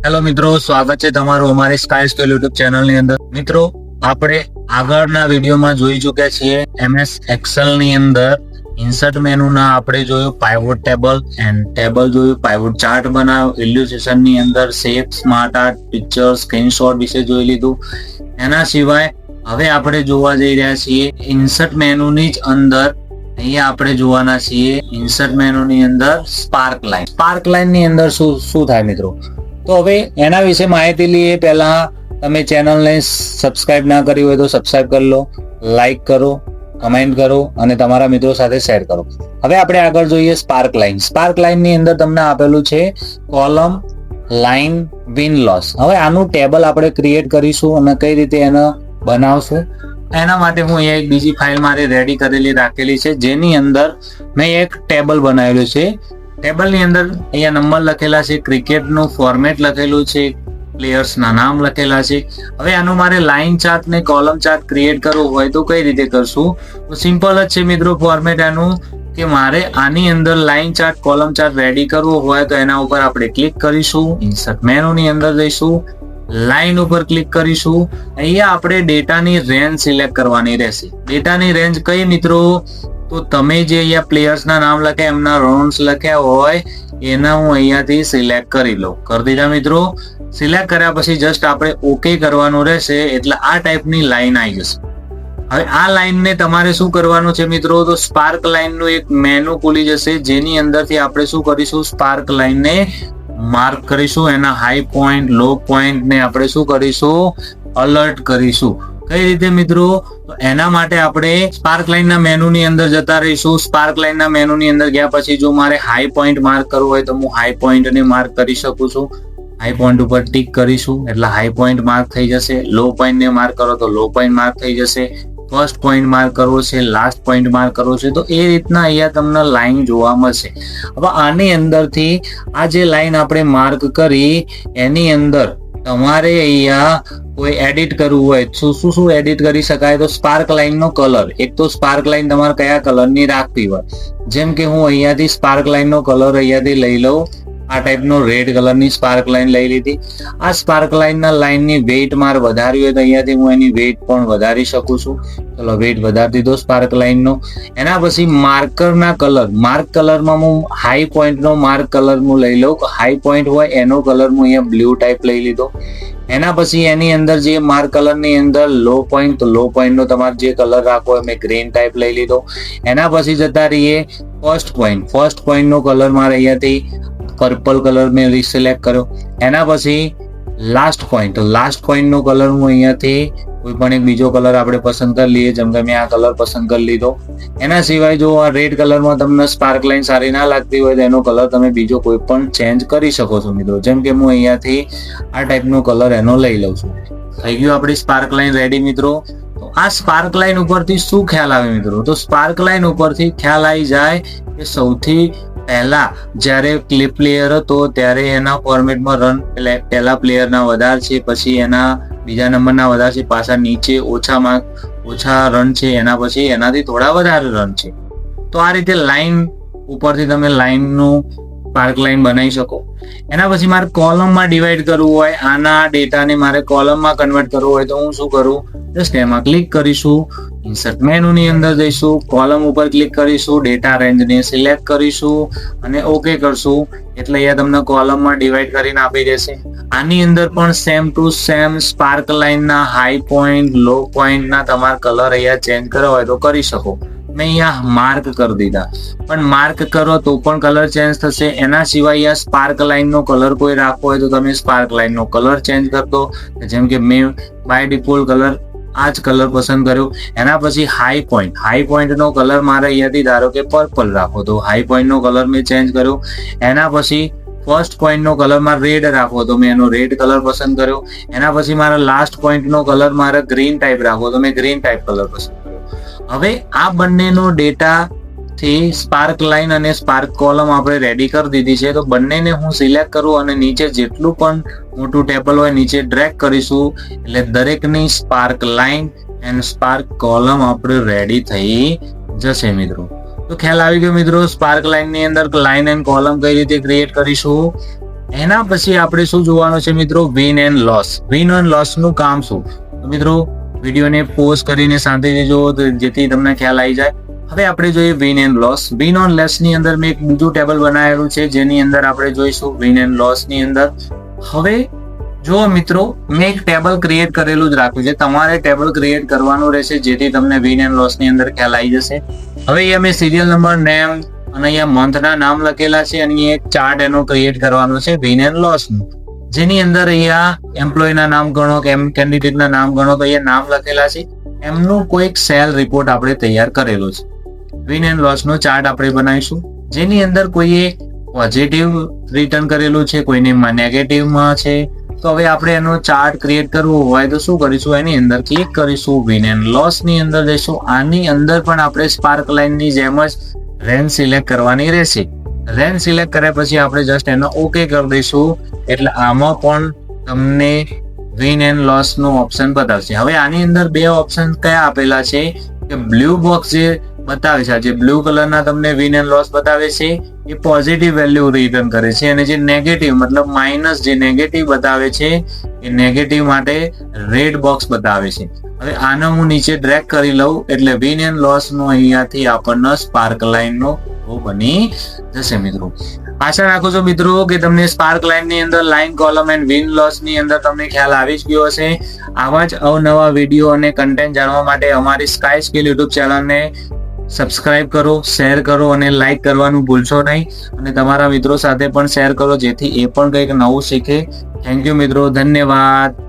Hello મિત્રો, સ્વાગત છે તમારું અમારી સ્કાય સ્કેલ યુટ્યુબ ચેનલની અંદર. મિત્રો, આપણે આગળના વિડીયોમાં જોઈ ચૂક્યા છીએ MS એક્સેલ ની અંદર ઇન્સર્ટ મેનુના આપણે જોયું પાઇવોટ ટેબલ એન્ડ ટેબલ જોયું, પાઇવોટ ચાર્ટ બનાવ્યો, ઇલ્યુસ્ટ્રેશન ની અંદર shape, smart art, picture, screenshot વિશે જોઈ લીધું. એના સિવાય હવે આપણે જોવા જઈ રહ્યા છીએ ઇન્સર્ટ મેનુની જ અંદર. અહીંયા આપણે જોવાના છીએ ઇન્સર્ટ મેનુની અંદર સ્પાર્ક લાઇન. સ્પાર્ક લાઇન ની અંદર શું થાય મિત્રો? તો હવે એના વિશે માહિતી લઈએ. પહેલા તમે ચેનલને સબસ્ક્રાઇબ ના કરી હોય તો સબસ્ક્રાઇબ કરી લો, લાઈક કરો, કમેન્ટ કરો અને તમારા મિત્રો સાથે શેર કરો. હવે આપણે આગળ જોઈએ સ્પાર્ક લાઇન. સ્પાર્ક લાઇન ની અંદર તમને આપેલું છે કોલમ, લાઇન, વિન લોસ. હવે આનું ટેબલ આપણે ક્રિએટ કરીશું અને કઈ રીતે એને બનાવશું એના માટે હું એક બીજી ફાઇલ મારી રેડી કરેલી રાખેલી છે, જેની અંદર મેં એક ટેબલ બનાવેલું છે. ટેબલની અંદર અહીંયા નંબર લખેલા છે, ક્રિકેટનું ફોર્મેટ લખેલું છે, પ્લેયર્સના નામ લખેલા છે. હવે આનું મારે લાઇન ચાર્ટ ને કોલમ ચાર્ટ ક્રિએટ કરવું હોય તો કઈ રીતે કરશું? તો સિમ્પલ જ છે મિત્રો ફોર્મેટ એનું, કે મારે આની અંદર line chart, column chart ready કરવું હોય તો એના ઉપર આપણે ક્લિક કરીશું, ઇન્સર્ટ મેનુની અંદર જઈશું, લાઇન ઉપર ક્લિક કરીશું. અહીંયા આપણે ડેટાની રેન્જ સિલેક્ટ કરવાની રહેશે. ડેટાની રેન્જ કઈ મિત્રો? તો તમે જે અહીંયા પ્લેયર્સના નામ લખ્યા, એમના રન્સ લખ્યા હોય એના હું અહીંયાથી સિલેક્ટ કરી લઉં. કરી દીધા મિત્રો. સિલેક્ટ કર્યા પછી જસ્ટ આપણે ઓકે કરવાનું રહેશે, એટલે આ ટાઈપની લાઈન આવી જશે. હવે આ લાઈનને તમારે શું કરવાનું છે મિત્રો? તો સ્પાર્ક લાઈનનું એક મેનુ ખુલી જશે, જેની અંદરથી આપણે શું કરીશું? સ્પાર્ક લાઈનને માર્ક કરીશું, એના હાઈ પોઈન્ટ, લો પોઈન્ટ ને આપણે શું કરીશું? અલર્ટ કરીશું. કઈ રીતે મિત્રો? તો એના માટે આપણે સ્પાર્ક લાઇનના મેનુની અંદર જતા રહીશું. સ્પાર્ક લાઇનના મેનુની અંદર ગયા પછી જો મારે હાઈ પોઈન્ટ માર્ક કરવું હોય તો હું હાઈ પોઈન્ટને માર્ક કરી શકું છું. હાઈ પોઈન્ટ ઉપર ટિક કરીશું એટલે હાઈ પોઈન્ટ માર્ક થઈ જશે. લો પોઈન્ટને માર્ક કરો તો લો પોઈન્ટ માર્ક થઈ જશે. ફર્સ્ટ પોઈન્ટ માર્ક કરવો છે, લાસ્ટ પોઈન્ટ માર્ક કરવો છે, તો એ રીતના અહીંયા તમને લાઈન જોવા મળશે. હવે આની અંદરથી આ જે લાઈન આપણે માર્ક કરી એની અંદર તમારે અહીંયા કોઈ એડિટ કરવું હોય શું એડિટ કરી શકાય? તો સ્પાર્ક લાઇન નો કલર. એક તો સ્પાર્ક લાઇન તમારે કયા કલરની રાખવી હોય, જેમ કે હું અહીંયાથી સ્પાર્ક લાઇન નો કલર અહીંયાથી લઈ લઉં. આ ટાઈપનો રેડ કલરની સ્પાર્ક લાઇન લઈ લીધી. આ સ્પાર્ક લાઇનના લાઇનની વેઇટ મારે વધારવી હોય તો અહીંયાથી હું એની વેઇટ પણ વધારી શકું છું. ચલો વેઇટ વધારી દીધો સ્પાર્ક લાઇનનો. એના પછી માર્કરના કલર. માર્ક કલરમાં હું હાઈ પોઈન્ટનો માર્ક કલર હું લઈ લઉં. હાઈ પોઈન્ટ હોય એનો કલર હું અહીંયા બ્લુ ટાઈપ લઈ લીધો. એના પછી એની અંદર જે માર્ક કલરની અંદર લો પોઈન્ટ, તો લો પોઈન્ટનો તમારે જે કલર રાખવો હોય મેં ગ્રીન ટાઈપ લઈ લીધો. એના પછી જતા રહીએ ફર્સ્ટ પોઈન્ટ. ફર્સ્ટ પોઈન્ટનો કલર મારે અહીંયાથી પર્પલ કલર મેં સિલેક્ટ કર્યો. એના પછી લાસ્ટ પોઈન્ટ. લાસ્ટ પોઈન્ટ નો કલર હું અહીંયાથી કોઈ પણ એક બીજો કલર આપણે પસંદ કરી લઈએ, જેમ કે મેં આ કલર પસંદ કરી લીધો. એના સિવાય જો આ રેડ કલરમાં તમને સ્પાર્ક લાઇન સારી ના લાગતી હોય તો એનો કલર તમે બીજો કોઈ પણ ચેન્જ કરી શકો છો મિત્રો. જેમ કે હું અહીંયાથી આ ટાઈપનો કલર એનો લઈ લઉં છું. થઈ ગયું આપણી સ્પાર્ક લાઇન રેડી મિત્રો. તો આ સ્પાર્ક લાઇન ઉપરથી શું ખ્યાલ આવે મિત્રો? તો સ્પાર્ક લાઇન ઉપરથી ખ્યાલ આવી જાય કે સૌથી પહેલા જ્યારે ક્લિપ પ્લેયર હતો ત્યારે એના ફોર્મેટમાં રન પહેલા પ્લેયરના વધારે છે, પછી એના બીજા નંબરના વધારે છે, પાછા નીચે ઓછા રન છે, એના પછી એનાથી થોડા વધારે રન છે. તો આ રીતે લાઈન ઉપરથી તમે લાઈનનું સ્પાર્ક લાઈન બનાવી શકો. એના પછી મારે કોલમમાં ડિવાઈડ કરવું હોય, આના ડેટાને મારે કોલમમાં કન્વર્ટ કરવું હોય તો હું શું કરું? જસ્ટ એમાં ક્લિક કરીશું, ઇન્સર્ટ મેનુની અંદર જઈશું, કોલમ ઉપર ક્લિક કરીશું, ડેટા રેન્જને સિલેક્ટ કરીશું અને ઓકે કરશું એટલે અહીંયા તમને કોલમમાં ડિવાઈડ કરીને આપી દેશે. આની અંદર પણ સેમ ટુ સેમ સ્પાર્ક લાઇનના હાઈ પોઈન્ટ, લો પોઈન્ટના તમારે કલર અહીંયા ચેન્જ કરવા હોય તો કરી શકો. મેં અહીંયા માર્ક કરી દીધા, પણ માર્ક કરો તો પણ કલર ચેન્જ થશે. એના સિવાય અહીંયા સ્પાર્ક લાઇનનો કલર કોઈ રાખવો હોય તો તમે સ્પાર્ક લાઇનનો કલર ચેન્જ કરી દો. જેમ કે મેં બાય ડિફોલ્ટ કલર આ જ કલર પસંદ કર્યો. એના પછી હાઈ પોઈન્ટ. હાઈ પોઈન્ટનો કલર મારે અહીંયાથી ધારો કે પર્પલ રાખો તો હાઈ પોઈન્ટનો કલર મેં ચેન્જ કર્યો. એના પછી ફર્સ્ટ પોઈન્ટનો કલર મારે રેડ રાખવો તો મેં એનો રેડ કલર પસંદ કર્યો. એના પછી મારે લાસ્ટ પોઈન્ટનો કલર મારે ગ્રીન ટાઈપ રાખવો તો મેં ગ્રીન ટાઈપ કલર પસંદ કર્યો. હવે આ બંનેનો ડેટા થી સ્પાર્ક લાઇન અને સ્પાર્ક કોલમ આપણે રેડી કરી દીધી છે. તો બંનેને હું સિલેક્ટ કરું અને નીચે જેટલું પણ મોટું ટેબલ હોય નીચે ડ્રેગ કરીશું એટલે દરેકની spark line and spark column આપણે રેડી થઈ જશે મિત્રો. તો ખ્યાલ આવી ગયો મિત્રો સ્પાર્ક લાઇન ની અંદર લાઇન એન્ડ કોલમ કઈ રીતે ક્રિએટ કરીશું. એના પછી આપણે શું જોવાનું છે મિત્રો, win and loss. Win and loss નું કામ શું? તો મિત્રો વિડીયોને પોઝ કરીને શાંતિથી જુઓ જેથી તમને ખ્યાલ આવી જાય. હવે આપણે જોઈએ win and loss. Win on loss ની અંદર મેં એક બીજું ટેબલ બનાવેલું છે જેની અંદર આપણે જોઈશું વિન એન્ડ લોસ ની અંદર. હવે જો મિત્રો મેં એક ટેબલ ક્રિએટ કરેલું જ રાખ્યું છે, તમારે ટેબલ ક્રિએટ કરવાનું રહેશે જેથી તમને વિન એન્ડ લોસ ની અંદર ખ્યાલ આવી જશે. હવે અહીંયા મેં સિરિયલ નંબર, નેમ અને અહીંયા મંથના નામ લખેલા છે અને એક ચાર્ટ એનો ક્રિએટ કરવાનો છે વિન એન્ડ લોસ નું, જેની અંદર અહીંયા એમ્પ્લોયના નામ ગણો કે કેન્ડિડેટના નામ ગણો તો અહીંયા નામ લખેલા છે. એમનું કોઈક સેલ રિપોર્ટ આપણે તૈયાર કરેલો છે. વિન એન્ડ લોસ નો ચાર્ટ આપણે બનાવીશું જેની અંદર કોઈએ પોઝિટિવ રિટર્ન કરેલું છે, કોઈને નેગેટિવમાં છે. તો હવે આપણે એનો ચાર્ટ ક્રિએટ કરવો હોય તો શું કરીશું, એની અંદર ક્લિક કરીશું, વિન એન્ડ લોસ ની અંદર જઈશું. આની અંદર પણ આપણે સ્પાર્ક લાઇન ની જેમ જ રેન્જ સિલેક્ટ કરવાની રહેશે. રેન્જ સિલેક્ટ કર્યા પછી આપણે જસ્ટ એનો ઓકે કરી દઈશું એટલે આમાં પણ તમને વિન એન્ડ લોસ નો ઓપ્શન બતાવશે. હવે આની અંદર બે ઓપ્શન કયા આપેલા છે કે બ્લુ બોક્સ જે બતાવે છે, જે બ્લુ કલરના તમને વિન એન્ડ લોસ બતાવે છે એ પોઝિટિવ વેલ્યુ રિટર્ન કરે છે અને જે નેગેટિવ મતલબ માઇનસ જે નેગેટિવ બતાવે છે એ નેગેટિવ માટે રેડ બોક્સ બતાવે છે. હવે આને હું નીચે ડ્રેગ કરી લઉં એટલે વિન એન્ડ લોસ નો અહીંયાથી આપણને સ્પાર્ક લાઇન નો બની જશે. મિત્રો આશા રાખું છું મિત્રો કે તમને સ્પાર્ક લાઇન ની અંદર line, column and win loss ની અંદર તમને ખ્યાલ આવી જ ગયો હશે. આવા જ અવનવા વિડીયો અને કન્ટેન્ટ જાણવા માટે અમારી સ્કાય સ્કિલ યુટ્યુબ ચેનલને સબસ્ક્રાઇબ કરો, શેર કરો અને લાઈક કરવાનું ભૂલશો નહીં અને તમારા મિત્રો સાથે પણ શેર કરો જેથી એ પણ કંઈક નવું શીખે. થેન્ક યુ મિત્રો, ધન્યવાદ.